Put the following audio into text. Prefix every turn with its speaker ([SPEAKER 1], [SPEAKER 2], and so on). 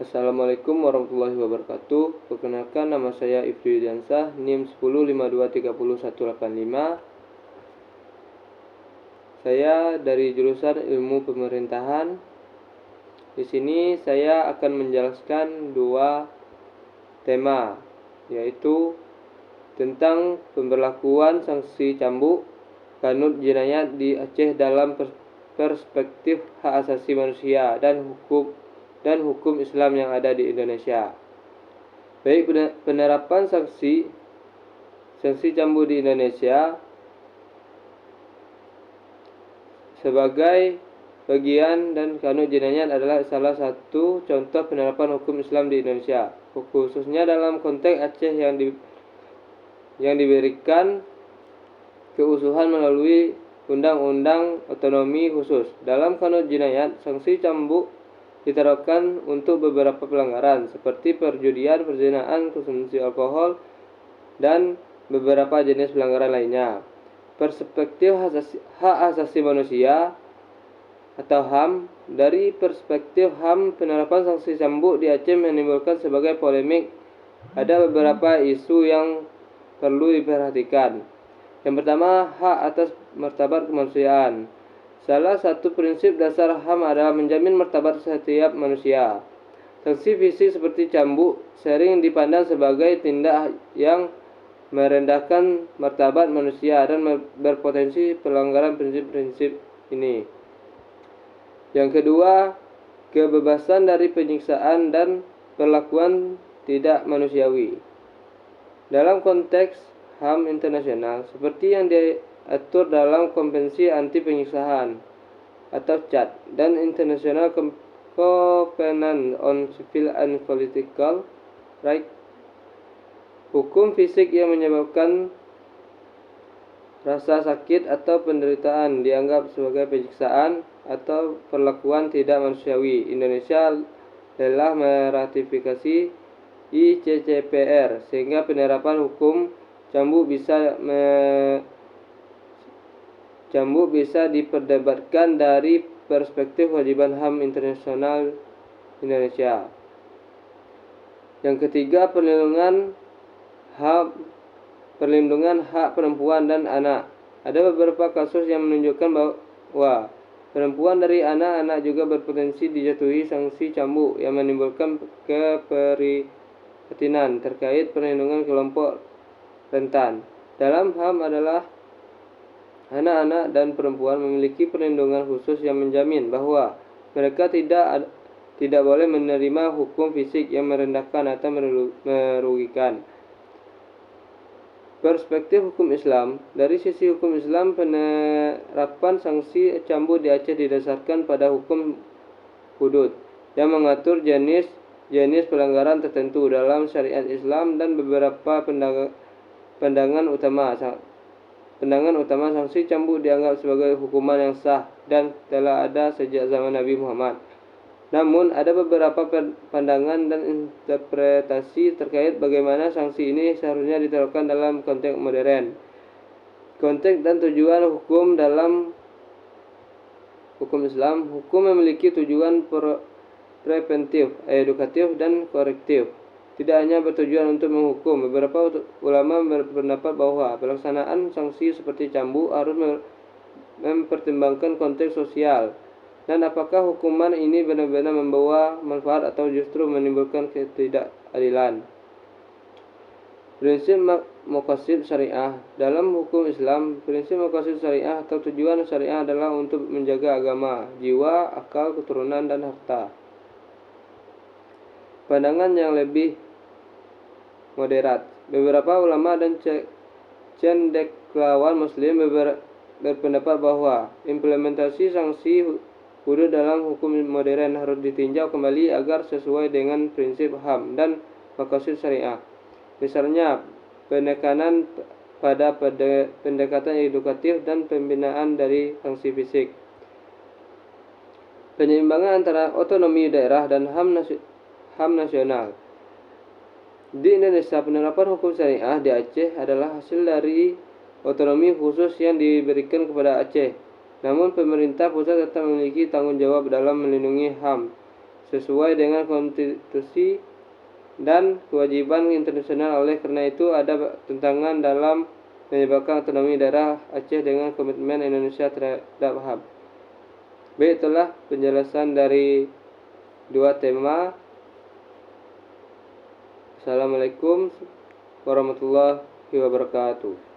[SPEAKER 1] Assalamualaikum warahmatullahi wabarakatuh. Perkenalkan, nama saya Ibnu Yudiansah, NIM 10523018. Saya dari jurusan Ilmu Pemerintahan. Di sini saya akan menjelaskan dua tema, yaitu tentang pemberlakuan sanksi cambuk Kanun Jinayat di Aceh dalam perspektif hak asasi manusia dan hukum Islam yang ada di Indonesia. Baik, penerapan sanksi cambuk di Indonesia sebagai bagian dan Kanun Jinayat adalah salah satu contoh penerapan hukum Islam di Indonesia, khususnya dalam konteks Aceh yang diberikan keutuhan melalui Undang-Undang Otonomi Khusus. Dalam Kanun Jinayat, sanksi cambuk diterapkan untuk beberapa pelanggaran seperti perjudian, perzinahan, konsumsi alkohol, dan beberapa jenis pelanggaran lainnya. Perspektif hak asasi manusia atau HAM. Dari perspektif HAM, penerapan sanksi cambuk di Aceh menimbulkan sebagai polemik. Ada beberapa isu yang perlu diperhatikan. Yang pertama, hak atas martabat kemanusiaan. Salah satu prinsip dasar HAM adalah menjamin martabat setiap manusia. Sanksi fisik seperti cambuk sering dipandang sebagai tindak yang merendahkan martabat manusia dan berpotensi pelanggaran prinsip-prinsip ini. Yang kedua, kebebasan dari penyiksaan dan perlakuan tidak manusiawi. Dalam konteks HAM internasional, seperti yang diatur dalam Konvensi Anti Penyiksaan atau CAT dan International Covenant on Civil and Political Rights, hukum fisik yang menyebabkan rasa sakit atau penderitaan dianggap sebagai penyiksaan atau perlakuan tidak manusiawi. Indonesia telah meratifikasi ICCPR sehingga penerapan hukum cambuk bisa diperdebatkan dari perspektif kewajiban HAM internasional Indonesia. Yang ketiga, perlindungan hak perempuan dan anak. Ada beberapa kasus yang menunjukkan bahwa perempuan dari anak-anak juga berpotensi dijatuhi sanksi cambuk yang menimbulkan keprihatinan terkait perlindungan kelompok rentan. Dalam HAM adalah anak-anak dan perempuan memiliki perlindungan khusus yang menjamin bahwa mereka tidak boleh menerima hukum fisik yang merendahkan atau merugikan. Perspektif hukum Islam. Dari sisi hukum Islam, penerapan sanksi cambuk di Aceh didasarkan pada hukum hudud yang mengatur jenis pelanggaran tertentu dalam syariat Islam dan beberapa pandangan utama sanksi cambuk dianggap sebagai hukuman yang sah dan telah ada sejak zaman Nabi Muhammad. Namun, ada beberapa pandangan dan interpretasi terkait bagaimana sanksi ini seharusnya diterapkan dalam konteks modern. Konteks dan tujuan hukum dalam hukum Islam. Hukum memiliki tujuan preventif, edukatif, dan korektif. Tidak hanya bertujuan untuk menghukum. Beberapa ulama berpendapat bahwa pelaksanaan sanksi seperti cambuk harus mempertimbangkan konteks sosial dan apakah hukuman ini benar-benar membawa manfaat atau justru menimbulkan ketidakadilan. Prinsip maqasid syariah. Dalam hukum Islam, prinsip maqasid syariah atau tujuan syariah adalah untuk menjaga agama, jiwa, akal, keturunan, dan harta. Pandangan yang lebih moderat. Beberapa ulama dan cendekiawan muslim berpendapat bahwa implementasi sanksi hudud dalam hukum modern harus ditinjau kembali agar sesuai dengan prinsip HAM dan maqasid syariah. Misalnya, penekanan pada pendekatan edukatif dan pembinaan dari sanksi fisik. Penyeimbangan antara otonomi daerah dan HAM nasional. Di Indonesia, penerapan hukum syariah di Aceh adalah hasil dari otonomi khusus yang diberikan kepada Aceh. Namun pemerintah pusat tetap memiliki tanggung jawab dalam melindungi HAM. sesuai dengan konstitusi dan kewajiban internasional. Oleh karena itu ada tentangan dalam menyebabkan otonomi daerah Aceh dengan komitmen Indonesia terhadap HAM. Baik, itulah penjelasan dari dua tema. Assalamualaikum warahmatullahi wabarakatuh.